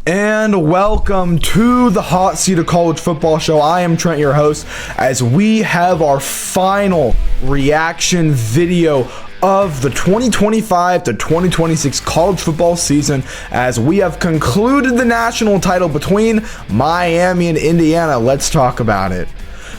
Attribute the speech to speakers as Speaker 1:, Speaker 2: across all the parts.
Speaker 1: And welcome to the Hot Seat of College Football Show. I am Trent, your host, as we have our final reaction video of the 2025 to 2026 college football season, as we have concluded the national title between Miami and Indiana. Let's talk about it.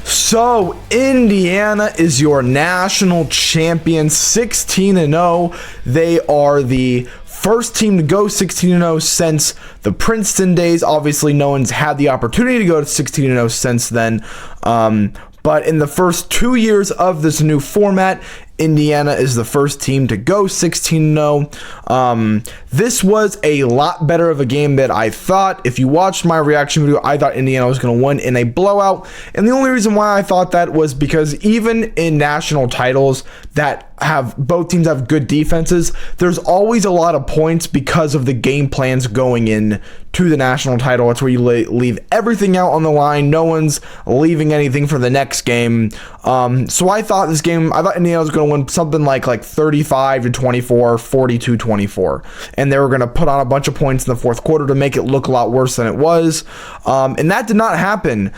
Speaker 1: So, Indiana is your national champion, 16-0. They are the first team to go 16-0 since the Princeton days. Obviously, no one's had the opportunity to go to 16-0 since then. But in the first 2 years of this new format, Indiana is the first team to go 16-0. This was a lot better of a game than I thought. If you watched my reaction video, I thought Indiana was going to win in a blowout. And the only reason why I thought that was because even in national titles that have both teams have good defenses, there's always a lot of points because of the game plans going in to the national title. It's where you leave everything out on the line. No one's leaving anything for the next game. So I thought Indiana was going to win something like 35-24, 42-24. And they were going to put on a bunch of points in the fourth quarter to make it look a lot worse than it was. And that did not happen.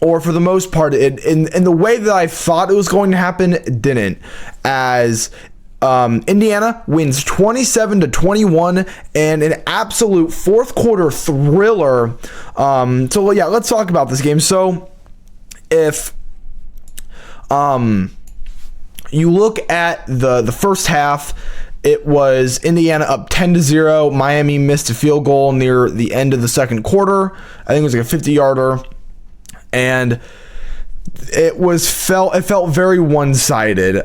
Speaker 1: Or for the most part, in the way that I thought it was going to happen, it didn't. As Indiana wins 27-21 and an absolute fourth quarter thriller. So yeah, let's talk about this game. So if you look at the first half, it was Indiana up 10-0. Miami missed a field goal near the end of the second quarter. I think it was like a 50-yarder. And it felt very one-sided.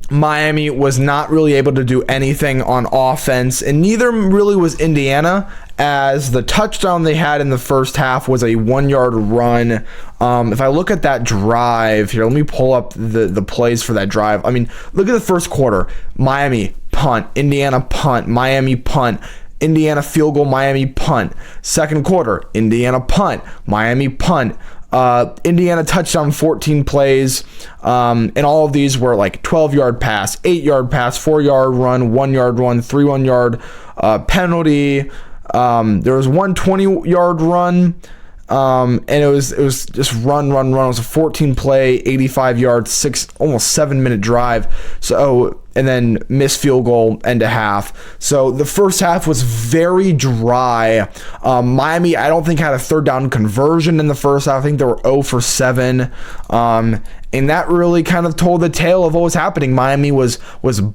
Speaker 1: Miami was not really able to do anything on offense, and neither really was Indiana, as the touchdown they had in the first half was a 1-yard run. If I look at that drive here, let me pull up the plays for that drive. I mean, look at the first quarter. Miami punt, Indiana punt, Miami punt, Indiana field goal, Miami punt. Second quarter, Indiana punt, Miami punt. Indiana touchdown, 14 plays, and all of these were like 12-yard pass, 8-yard pass, 4-yard run, 1-yard run, 3 1-yard penalty. There was one 20-yard run, and it was just run. It was a 14-play, 85-yard, almost 7-minute drive. So, and then missed field goal end of half. So the first half was very dry. Miami, I don't think, had a third down conversion in the first half. I think they were 0 for 7. And that really kind of told the tale of what was happening. Miami was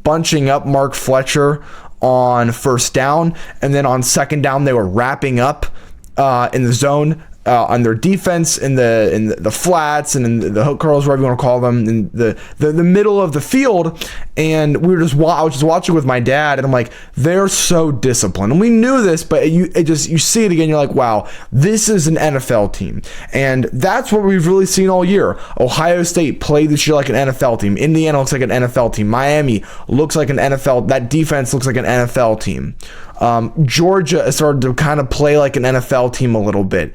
Speaker 1: bunching up Mark Fletcher on first down, and then on second down they were wrapping up in the zone. On their defense in the flats and in the hook curls, whatever you want to call them, in the middle of the field. And I was just watching with my dad, and I'm like, they're so disciplined. And we knew this, but you see it again, you're like, wow, this is an NFL team. And that's what we've really seen all year. Ohio State played this year like an NFL team. Indiana looks like an NFL team. Miami looks like an NFL. That defense looks like an NFL team. Georgia has started to kind of play like an NFL team a little bit.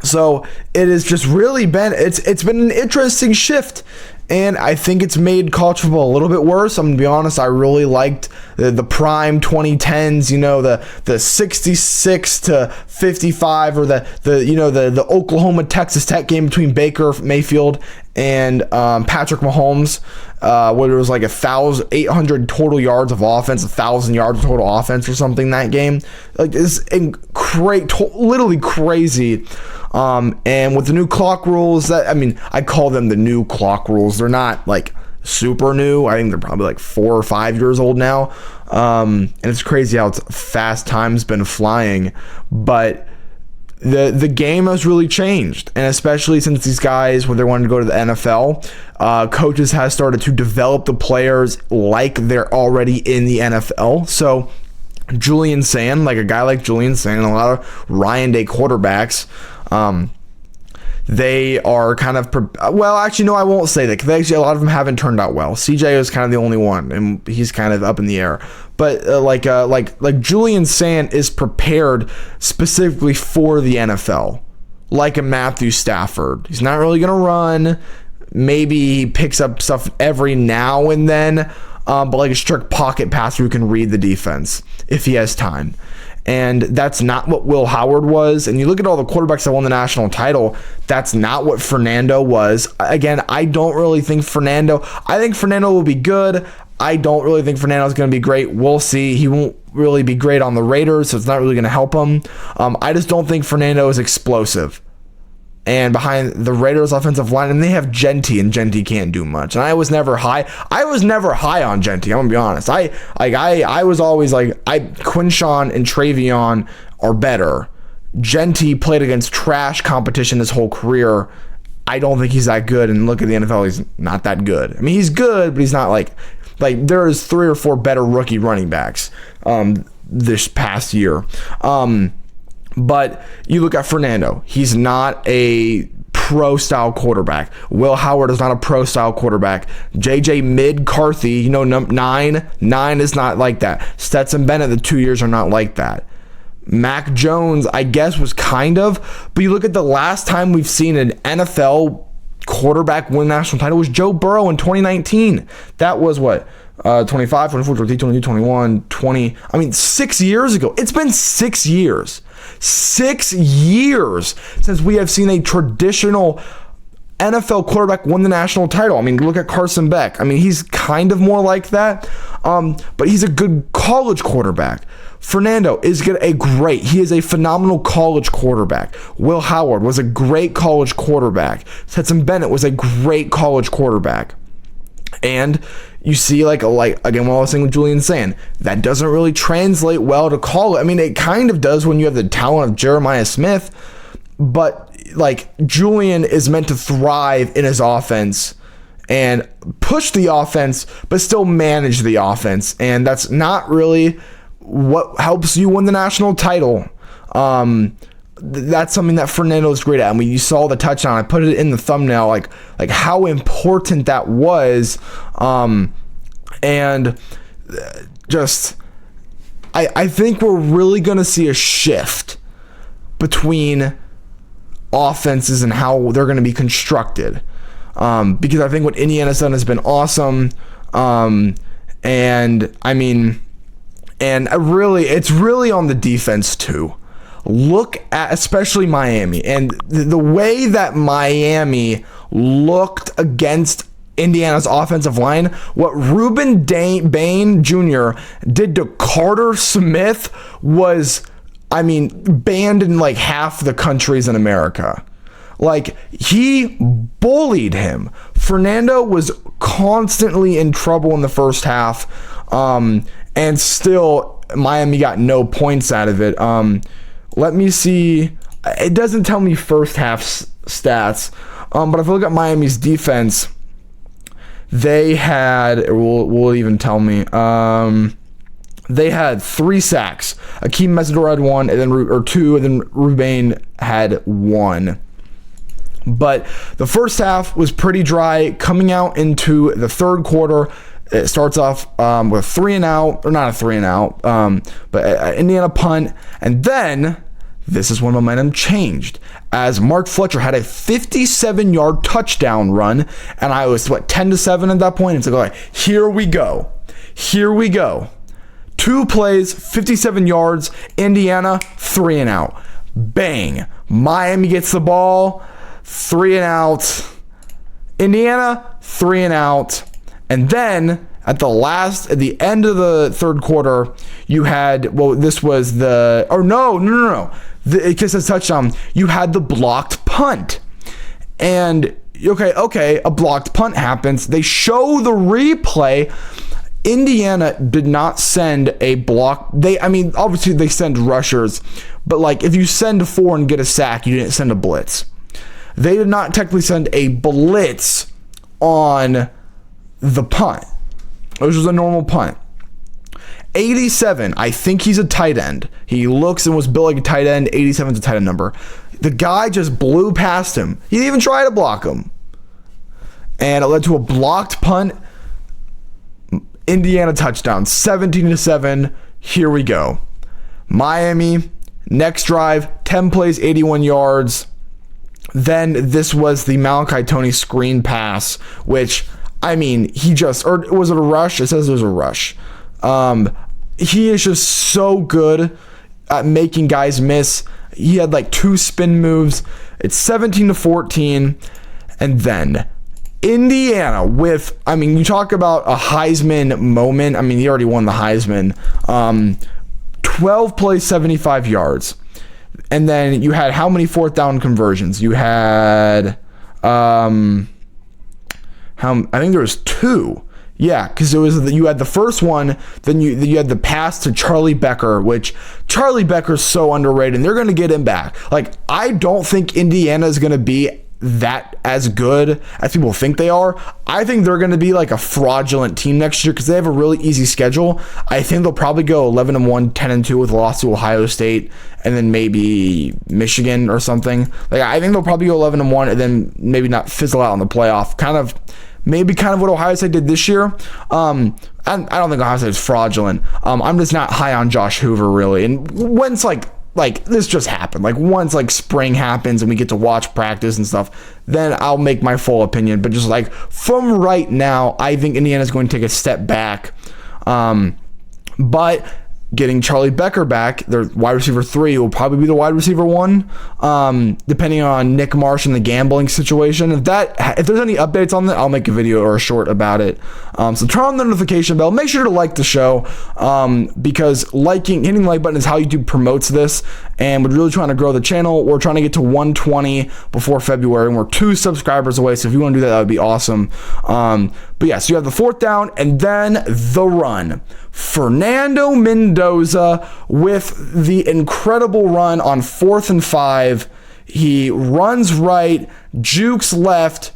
Speaker 1: So it has just really been, it's been an interesting shift, and I think it's made college football a little bit worse. I'm gonna be honest, I really liked the prime 2010s, the 66 to 55, or the Oklahoma Texas Tech game between Baker Mayfield and Patrick Mahomes, where it was like 800 total yards of offense, 1,000 yards of total offense or something that game. Like, it's literally crazy. And with the new clock rules, I call them the new clock rules. They're not like super new. I think they're probably like 4 or 5 years old now. And it's crazy how fast time's been flying, but the game has really changed, and especially since these guys, when they wanted to go to the NFL, coaches have started to develop the players like they're already in the NFL. So Julian Sand, like a guy like Julian Sand, and a lot of Ryan Day quarterbacks, they are kind of, well, actually, no, I won't say that, because a lot of them haven't turned out well. CJ is kind of the only one, and he's kind of up in the air. But like Julian Sand is prepared specifically for the NFL, like a Matthew Stafford. He's not really going to run. Maybe he picks up stuff every now and then. but like a strict pocket passer who can read the defense if he has time. And that's not what Will Howard was. And you look at all the quarterbacks that won the national title, that's not what Fernando was. Again, I don't really think I think Fernando will be good. I don't really think Fernando's going to be great. We'll see. He won't really be great on the Raiders, so it's not really going to help him. I just don't think Fernando is explosive. And behind the Raiders offensive line, and they have Genty, and Genty can't do much. And I was never high on Genty. I'm gonna be honest. I was always like, Quinshawn and Travion are better. Genty played against trash competition his whole career. I don't think he's that good. And look at the NFL, he's not that good. I mean, he's good, but he's not like there's 3 or 4 better rookie running backs this past year. But you look at Fernando, he's not a pro-style quarterback. Will Howard is not a pro-style quarterback. JJ McCarthy, 9 is not like that. Stetson Bennett, the 2 years are not like that. Mac Jones, I guess, was kind of, but you look at the last time we've seen an NFL quarterback win national title was Joe Burrow in 2019. That was what? 25, 24, 23, 22, 21, 20. I mean, 6 years ago. It's been 6 years. 6 years since we have seen a traditional NFL quarterback win the national title. I mean, look at Carson Beck. I mean, he's kind of more like that, but he's a good college quarterback. Fernando is he is a phenomenal college quarterback. Will Howard was a great college quarterback. Stetson Bennett was a great college quarterback. And you see, like again, what I was saying with Julian saying, that doesn't really translate well to college. I mean, it kind of does when you have the talent of Jeremiah Smith, but like Julian is meant to thrive in his offense and push the offense, but still manage the offense. And that's not really what helps you win the national title. That's something that Fernando is great at. I mean, you saw the touchdown. I put it in the thumbnail, like how important that was. And just, I think we're really going to see a shift between offenses and how they're going to be constructed. Because I think what Indiana's done has been awesome. And I mean, it's really on the defense too. Look at especially Miami and the way that Miami looked against Indiana's offensive line. What Ruben Bain Jr. did to Carter Smith was, I mean, banned in like half the countries in America. Like, he bullied him. Fernando was constantly in trouble in the first half, and still Miami got no points out of it. Let me see. It doesn't tell me first half stats, but if I look at Miami's defense, they had, will even tell me, they had 3 sacks. Akeem Mesidor had 1, and then 2, and then Ruben had 1. But the first half was pretty dry. Coming out into the third quarter, it starts off with a 3-and-out, or not a 3-and-out, but Indiana punt, and then this is when momentum changed, as Mark Fletcher had a 57-yard touchdown run, and I was 10-7 at that point. It's like, all right, here we go. 2 plays, 57 yards. Indiana 3-and-out. Bang! Miami gets the ball, 3-and-out. Indiana 3-and-out. And then at the end of the third quarter, you had, this was no. Because it's touchdown, you had the blocked punt. And okay, a blocked punt happens. They show the replay. Indiana did not send a block. Obviously they send rushers, but like if you send 4 and get a sack, you didn't send a blitz. They did not technically send a blitz on the punt. Which was a normal punt. 87, I think he's a tight end. He looks and was built like a tight end. 87 is a tight end number. The guy just blew past him. He didn't even try to block him. And it led to a blocked punt. Indiana touchdown. 17-7. Here we go. Miami, next drive, 10 plays, 81 yards. Then this was the Malachi Tony screen pass, which I mean, or was it a rush? It says it was a rush. He is just so good at making guys miss. He had like 2 spin moves. It's 17-14. And then Indiana you talk about a Heisman moment. I mean, he already won the Heisman. 12 plays, 75 yards. And then you had how many 4th down conversions? You had, I think there was 2. Yeah, because you had the first one, then you had the pass to Charlie Becker, which Charlie Becker's so underrated, and they're going to get him back. Like, I don't think Indiana is going to be that as good as people think they are. I think they're going to be like a fraudulent team next year because they have a really easy schedule. I think they'll probably go 11-1, 10-2 with a loss to Ohio State, and then maybe Michigan or something. Like, I think they'll probably go 11-1 and then maybe not fizzle out in the playoff. Kind of what Ohio State did this year. I don't think Ohio State is fraudulent. I'm just not high on Josh Hoover, really. And once like this just happened, like once like spring happens and we get to watch practice and stuff, then I'll make my full opinion. But just like from right now, I think Indiana's going to take a step back. But getting Charlie Becker back, their wide receiver 3 will probably be the wide receiver 1, depending on Nick Marsh and the gambling situation. If there's any updates on that, I'll make a video or a short about it. So turn on the notification bell. Make sure to like the show, because hitting the like button is how YouTube promotes this, and we're really trying to grow the channel. We're trying to get to 120 before February, and we're 2 subscribers away. So if you want to do that, that would be awesome. But yeah, so you have the 4th down and then the run. Fernando Mendoza with the incredible run on 4th and 5. He runs right, jukes left,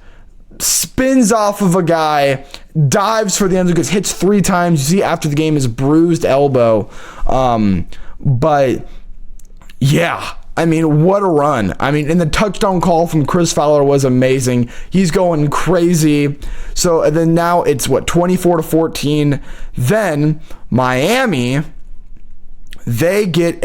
Speaker 1: spins off of a guy, dives for the end zone, gets hits 3 times. You see after the game his bruised elbow. But yeah, I mean, what a run. I mean, and the touchdown call from Chris Fowler was amazing. He's going crazy. So then now it's 24-14. Then Miami, they get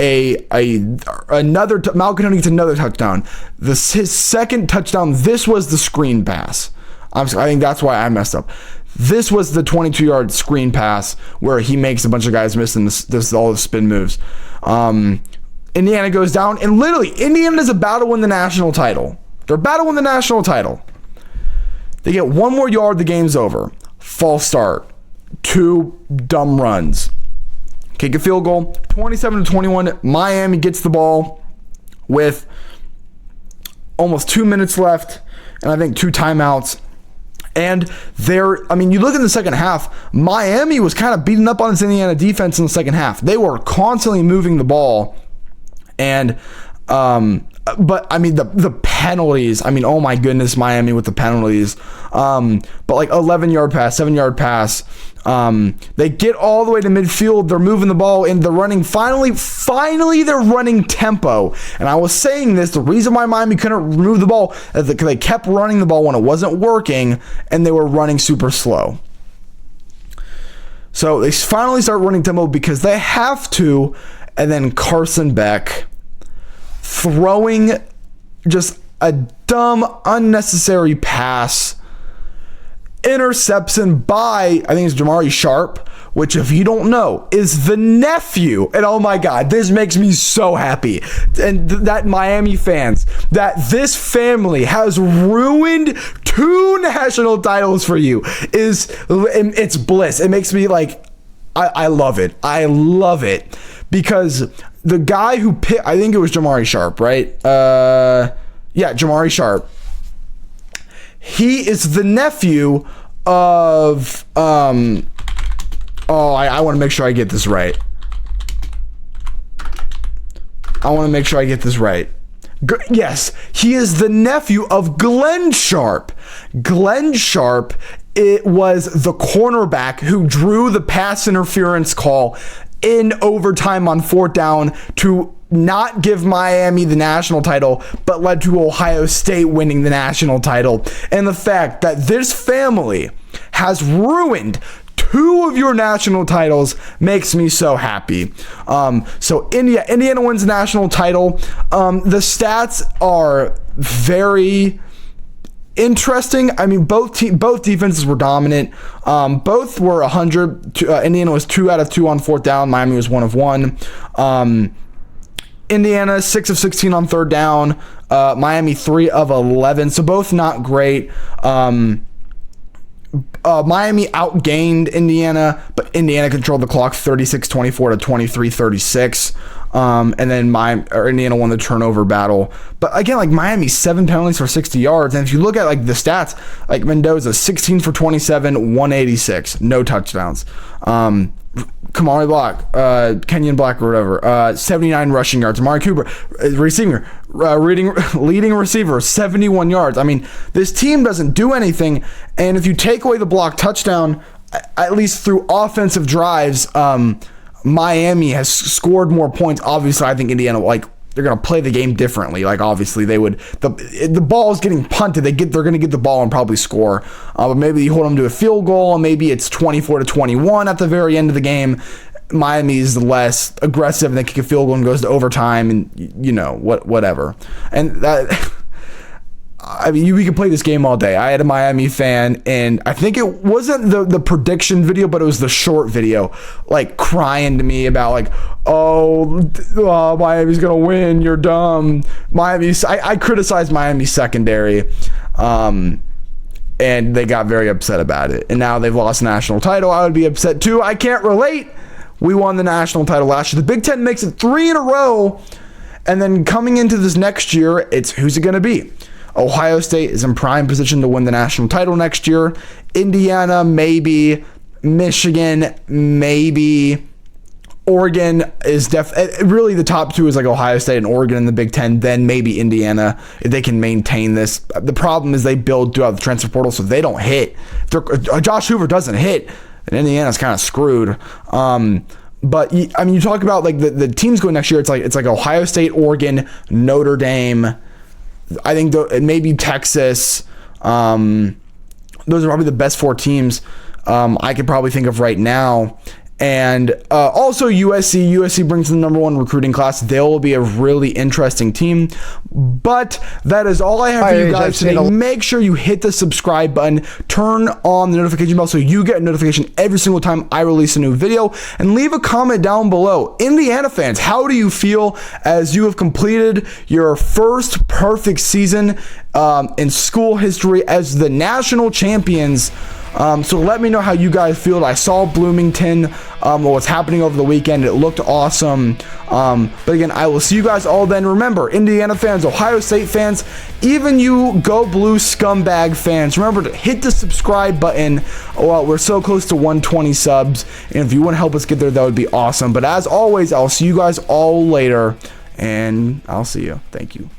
Speaker 1: another Malcolm Hunter gets another touchdown. His second touchdown. This was the screen pass. I think that's why I messed up. This was the 22-yard screen pass where he makes a bunch of guys missing all the spin moves. Indiana goes down, and literally, Indiana is about to win the national title. They're about to win the national title. They get 1 more yard, the game's over. False start. 2 dumb runs. Kick a field goal. 27-21. Miami gets the ball with almost 2 minutes left, and I think 2 timeouts. And you look in the second half, Miami was kind of beating up on this Indiana defense in the second half. They were constantly moving the ball. And, but I mean, the penalties, I mean, oh my goodness, Miami with the penalties. But like 11-yard pass, 7-yard pass, they get all the way to midfield. They're moving the ball and they're running. Finally, they're running tempo. And I was saying this, the reason why Miami couldn't move the ball is because they kept running the ball when it wasn't working and they were running super slow. So they finally start running tempo because they have to. And then Carson Beck throwing just a dumb, unnecessary pass, interception by, I think it's Jamari Sharp, which if you don't know, is the nephew. And oh my God, this makes me so happy. And that Miami fans, that this family has ruined 2 national titles for you it's bliss. It makes me like, I love it. I love it. Because the guy who picked, I think it was Jamari Sharp, right? Yeah, Jamari Sharp. He is the nephew of, I want to make sure I get this right. Yes, he is the nephew of Glenn Sharp. Glenn Sharp, it was the cornerback who drew the pass interference call in overtime on 4th down to not give Miami the national title, but led to Ohio State winning the national title. And the fact that this family has ruined 2 of your national titles makes me so happy. So Indiana wins the national title. The stats are very interesting. I mean, both defenses were dominant. Both were 100. Indiana was 2 out of 2 on fourth down. Miami was 1 of 1. Indiana 6 of 16 on third down. Miami 3 of 11. So both not great. Miami outgained Indiana, but Indiana controlled the clock 36-24 to 23-36. And then Indiana won the turnover battle. But again, like Miami, 7 penalties for 60 yards. And if you look at like the stats, like Mendoza, 16 for 27, 186, no touchdowns. Kamari Black, Kenyon Black or whatever, 79 rushing yards. Amari Cooper, leading receiver, 71 yards. I mean, this team doesn't do anything. And if you take away the block touchdown, at least through offensive drives, Miami has scored more points. Obviously, I think Indiana, like, they're going to play the game differently. Like, obviously, they would. The ball is getting punted. They're going to get the ball and probably score. But maybe you hold them to a field goal, and maybe it's 24-21 at the very end of the game. Miami is less aggressive, and they kick a field goal and goes to overtime, and whatever. And that. I mean, we could play this game all day. I had a Miami fan, and I think it wasn't the prediction video, but it was the short video, like crying to me about like, Miami's gonna win. You're dumb. I criticized Miami's secondary, and they got very upset about it. And now they've lost the national title. I would be upset too. I can't relate. We won the national title last year. The Big Ten makes it 3 in a row, and then coming into this next year, it's who's it gonna be? Ohio State is in prime position to win the national title next year. Indiana, maybe. Michigan, maybe. Oregon is really the top 2 is like Ohio State and Oregon in the Big Ten, then maybe Indiana if they can maintain this. The problem is they build throughout the transfer portal, so they don't hit. If Josh Hoover doesn't hit, then Indiana's kind of screwed. But I mean, you talk about like the teams going next year. It's like Ohio State, Oregon, Notre Dame. I think maybe Texas. Those are probably the best 4 teams I could probably think of right now. And also USC. USC brings the number 1 recruiting class. They'll be a really interesting team. But that is all I have for you guys today. Make sure you hit the subscribe button. Turn on the notification bell so you get a notification every single time I release a new video. And leave a comment down below. Indiana fans, how do you feel as you have completed your first perfect season in school history as the national champions? So let me know how you guys feel. I saw Bloomington, what's happening over the weekend. It looked awesome. But again, I will see you guys all then. Remember, Indiana fans, Ohio State fans, even you Go Blue scumbag fans, remember to hit the subscribe button. We're so close to 120 subs. And if you want to help us get there, that would be awesome. But as always, I'll see you guys all later. And I'll see you. Thank you.